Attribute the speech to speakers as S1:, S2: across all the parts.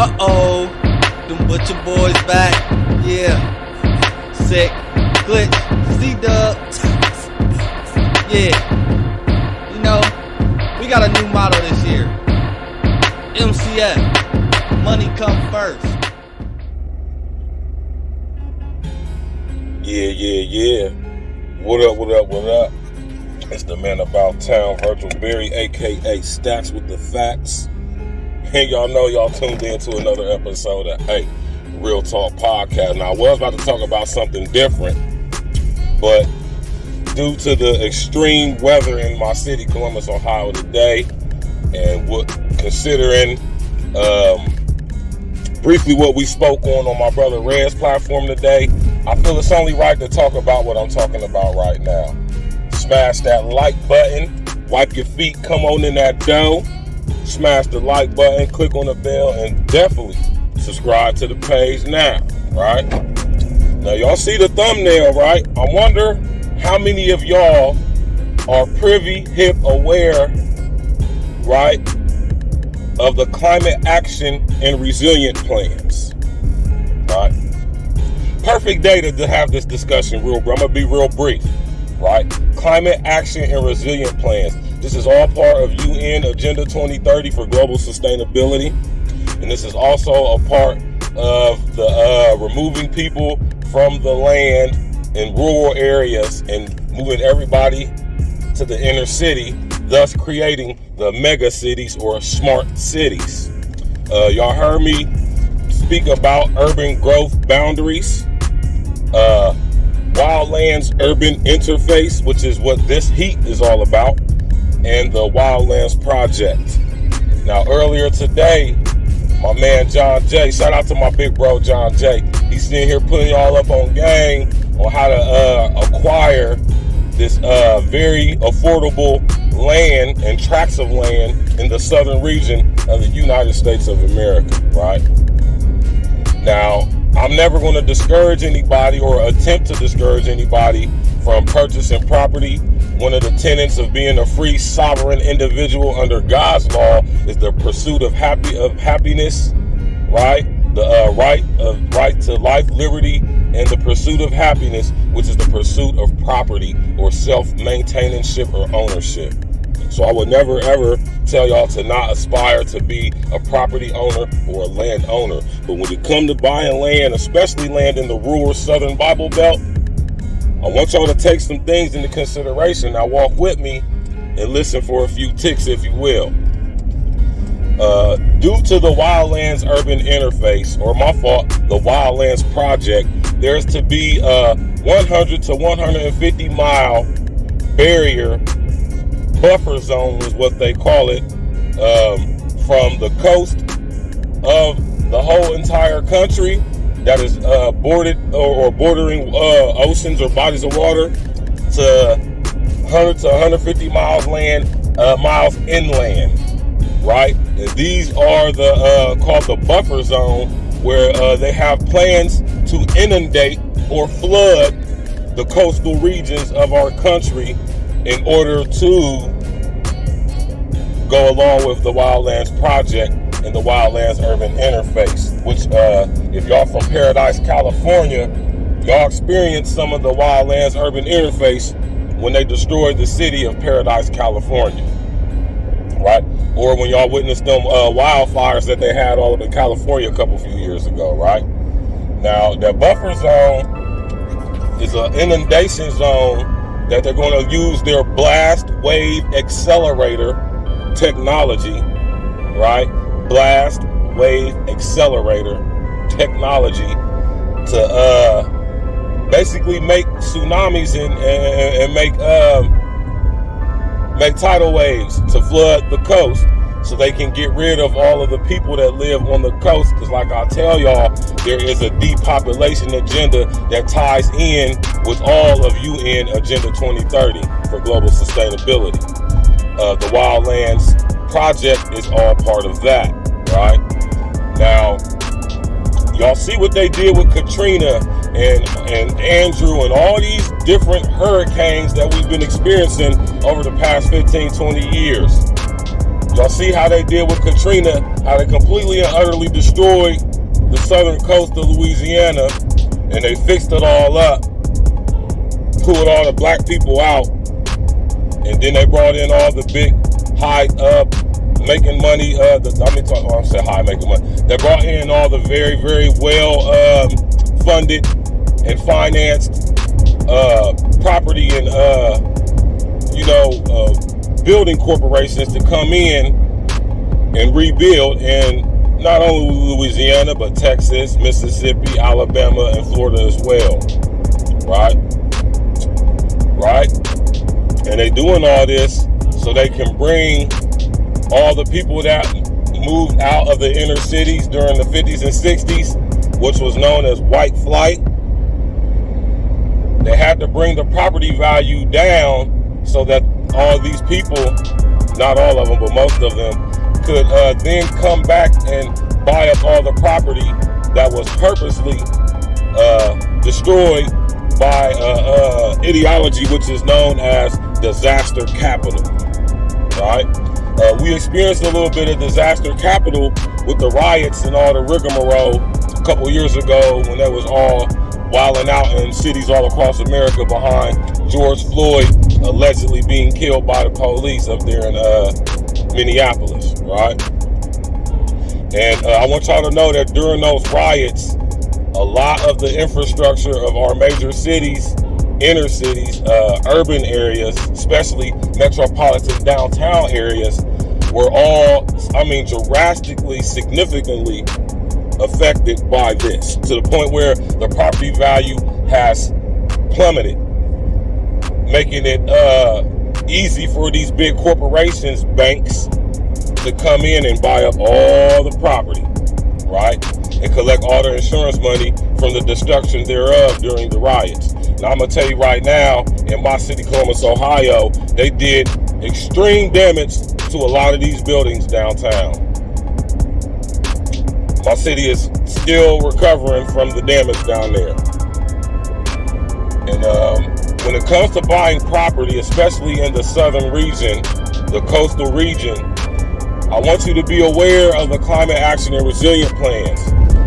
S1: Uh-oh, them butcher boys back. Yeah, sick, glitch, C-dub. Yeah, you know, we got a new motto this year. MCF, money come first.
S2: Yeah. What up? It's the man about town, Virgil Berry, a.k.a. Stacks with the Facts. And y'all know y'all tuned in to another episode of Real Talk Podcast. Now, I was about to talk about something different, but due to the extreme weather in my city, Columbus, Ohio today, and considering briefly what we spoke on my brother Red's platform today, I feel it's only right to talk about what I'm talking about right now. Smash that like button, wipe your feet, come on in that dough, smash the like button, click on the bell, and definitely subscribe to the page now, right? Now, y'all see the thumbnail, right? I wonder how many of y'all are privy, hip, aware, right, of the climate action and resilient plans, right? Perfect day to have this discussion I'm going to be real brief, right? Climate action and resilient plans. This is all part of UN Agenda 2030 for global sustainability. And this is also a part of the removing people from the land in rural areas and moving everybody to the inner city, thus creating the mega cities or smart cities. Y'all heard me speak about urban growth boundaries, wildlands urban interface, which is what this heat is all about, and the Wildlands Project. Now, earlier today, my man John J, shout out to my big bro John J, he's sitting here putting y'all up on game on how to acquire this very affordable land and tracts of land in the southern region of the United States of America, right? Now, I'm never going to discourage anybody or attempt to discourage anybody from purchasing property. One of the tenets of being a free, sovereign individual under God's law is the pursuit of happiness, right? The right to life, liberty, and the pursuit of happiness, which is the pursuit of property or self-maintainership or ownership. So I would never ever tell y'all to not aspire to be a property owner or a land owner. But when you come to buying land, especially land in the rural southern Bible Belt, I want y'all to take some things into consideration. Now walk with me and listen for a few ticks, if you will. Due to the Wildlands Urban Interface, or my fault, the Wildlands Project, there's to be a 100 to 150 mile barrier buffer zone is what they call it, from the coast of the whole entire country that is bordered or bordering oceans or bodies of water to 100 to 150 miles inland, right? And these are the called the buffer zone, where they have plans to inundate or flood the coastal regions of our country in order to go along with the Wildlands Project and the Wildlands Urban Interface, which if y'all from Paradise, California, y'all experienced some of the Wildlands Urban Interface when they destroyed the city of Paradise, California, right? Or when y'all witnessed them wildfires that they had all up in California a few years ago, right? Now, that buffer zone is an inundation zone that they're going to use their blast wave accelerator technology, right? Blast wave accelerator technology to basically make tsunamis and make tidal waves to flood the coast, so they can get rid of all of the people that live on the coast. Because like I tell y'all, there is a depopulation agenda that ties in with all of UN Agenda 2030 for global sustainability. The Wildlands Project is all part of that, right? Now, y'all see what they did with Katrina and Andrew and all these different hurricanes that we've been experiencing over the past 15, 20 years. Y'all see how they did with Katrina, how they completely and utterly destroyed the southern coast of Louisiana, and they fixed it all up, pulled all the black people out, and then they brought in all the big high making money. I said high making money. They brought in all the very, very well funded and financed property and building corporations to come in and rebuild in not only Louisiana but Texas, Mississippi, Alabama, and Florida as well. Right? And they doing all this so they can bring all the people that moved out of the inner cities during the 50s and 60s, which was known as white flight. They had to bring the property value down so that all these people, not all of them, but most of them, could then come back and buy up all the property that was purposely destroyed by ideology, which is known as disaster capital, right? We experienced a little bit of disaster capital with the riots and all the rigmarole a couple years ago when they was all wilding out in cities all across America behind George Floyd allegedly being killed by the police up there in Minneapolis, right? And I want y'all to know that during those riots, a lot of the infrastructure of our major cities, inner cities, urban areas, especially metropolitan downtown areas, were all, drastically, significantly affected by this, to the point where the property value has plummeted, making it easy for these big corporations, banks, to come in and buy up all the property, right? And collect all the insurance money from the destruction thereof during the riots. Now, I'm going to tell you right now, in my city, Columbus, Ohio, they did extreme damage to a lot of these buildings downtown. My city is still recovering from the damage down there. And when it comes to buying property, especially in the southern region, the coastal region, I want you to be aware of the climate action and resilient plans.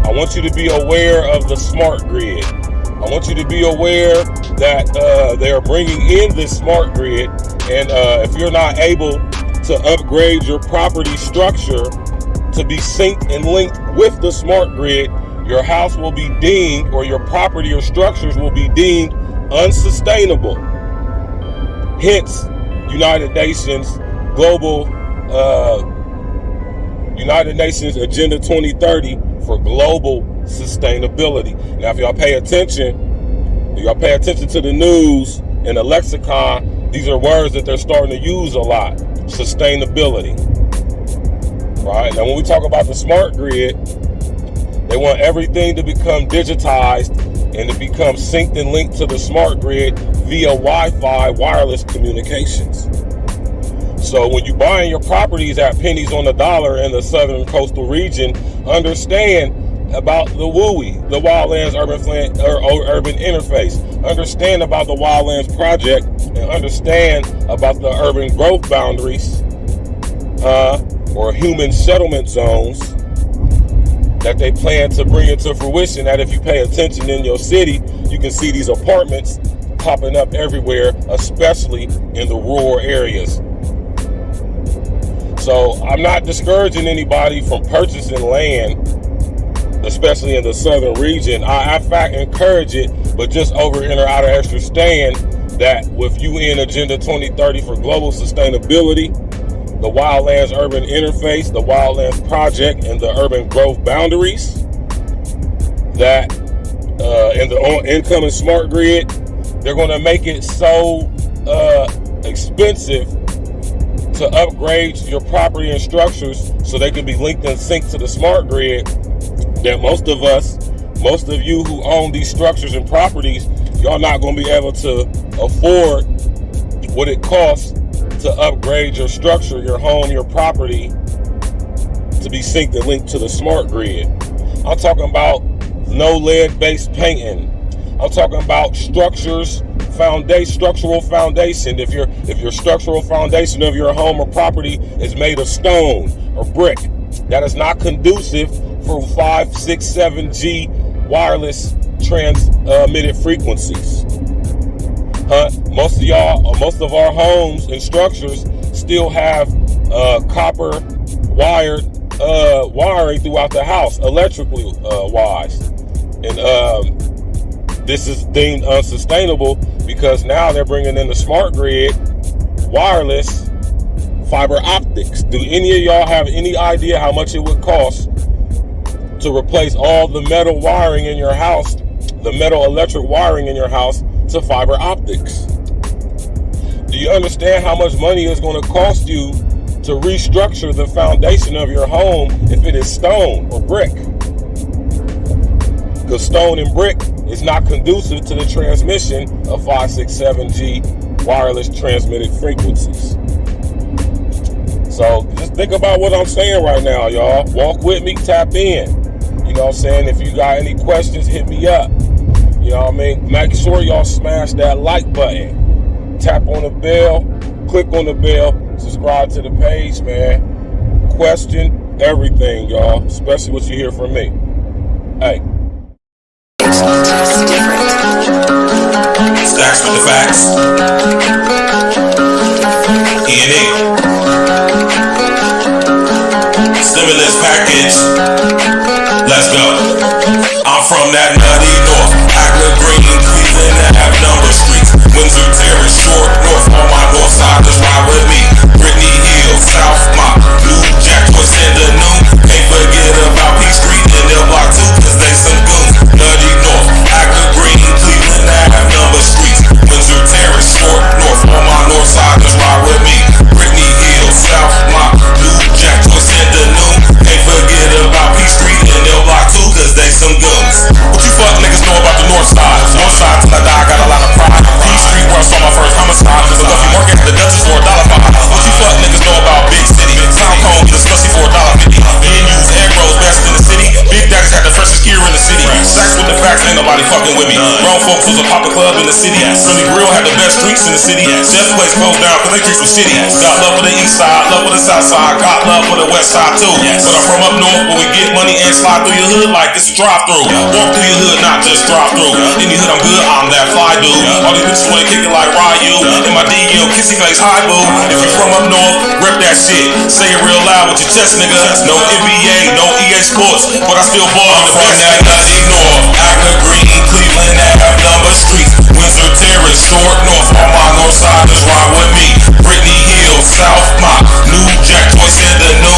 S2: I want you to be aware of the S.M.A.R.T grid. I want you to be aware that they are bringing in this S.M.A.R.T grid, and if you're not able to upgrade your property structure to be synced and linked with the S.M.A.R.T grid, your house will be deemed, or your property or structures will be deemed unsustainable. Hence, United Nations Agenda 2030 for global sustainability. Now, if y'all pay attention to the news and the lexicon, these are words that they're starting to use a lot. Sustainability. Right? Now, when we talk about the S.M.A.R.T grid, they want everything to become digitized and to become synced and linked to the S.M.A.R.T grid via Wi-Fi wireless communications. So when you're buying your properties at pennies on the dollar in the southern coastal region, understand about the WUI, the Wildlands Urban Interface. Understand about the Wildlands Project, and understand about the urban growth boundaries, or human settlement zones that they plan to bring into fruition. That if you pay attention in your city, you can see these apartments popping up everywhere, especially in the rural areas. So I'm not discouraging anybody from purchasing land, especially in the southern region. I in fact encourage it, but just over in or out of understand that with UN Agenda 2030 for global sustainability, the Wildlands Urban Interface, the Wildlands Project, and the urban growth boundaries, that in the incoming S.M.A.R.T grid, they're going to make it so expensive to upgrade your property and structures so they can be linked and synced to the S.M.A.R.T grid, that most of you who own these structures and properties, y'all not going to be able to afford what it costs to upgrade your structure, your home, your property to be synced and linked to the S.M.A.R.T grid. I'm talking about no lead-based painting. I'm talking about structural foundation. If you're If your structural foundation of your home or property is made of stone or brick, that is not conducive for 5, 6, 7G wireless transmitted frequencies. Most of our homes and structures still have copper wiring throughout the house, electrically wise, and this is deemed unsustainable because now they're bringing in the smart grid wireless fiber optics. Do any of y'all have any idea how much it would cost to replace all the metal wiring in your house, the metal electric wiring in your house, to fiber optics? Do you understand how much money it's going to cost you to restructure the foundation of your home if it is stone or brick? Because stone and brick is not conducive to the transmission of 5, 6, 7G wireless transmitted frequencies. So just think about what I'm saying right now, y'all. Walk with me, tap in. You know what I'm saying? If you got any questions, hit me up. You know what I mean? Make sure y'all smash that like button. Tap on the bell, click on the bell, subscribe to the page, man. Question everything, y'all, especially what you hear from me. Hey.
S3: Stacks with the facts. E&E. Stimulus package. Let's go. I'm from that nutty north. Agla Green, Cleveland, and have number streets. Windsor Terrace, Short North. On my north side, just ride with me. Brittany Hill, South Mott, New Jack, Joyce, and the Noon. Can't forget about P Street and L Block 2, cause they some goons. Nutty North, Agla Green, Cleveland, and have number streets. Windsor Terrace, Short North. On my north side, just ride with me. Brittany Hill, South Mott, New Jack, Joyce, and the Noon. Can't forget about P Street and L Block 2, cause they some goons. What you fuck niggas know about the north side? North side till I die, got a lot of pride. P Street where I saw my first homicide. Cause the Duffy Morgan had the Dutchess for $1.05. What you fuck niggas know about Big City? Sound Cone, get a slushy for $1.50. Venues, egg rolls, best in the city. Big Daddies had the freshest gear in the city. Stacks with the facts, ain't nobody fucking with me. Grown folks was a pop club in the city. Philly Grill had the best drinks in the city. Chef place closed down cause they drinks was shitty. Got love for the east side, love for the south side. Got love for the west side too. But I'm from up north where we get money and slide through your hood like it's a drive-through. Walk through your hood, not just drive through. Any hood I'm good, I'm that fly dude. All these bitches wanna kick it like Ryu. In my DM, kissy face, hi boo. If you from up north, rep that shit. Say it real loud with your chest, nigga. No NBA, no EA Sports, but I still ball on the best that nutty north. Agla Green, Cleveland, have number streets. Windsor Terrace, Short North. On my north side, just ride with me. Brittany Hill, South Mott, New Jack, Joyce, and the Noon.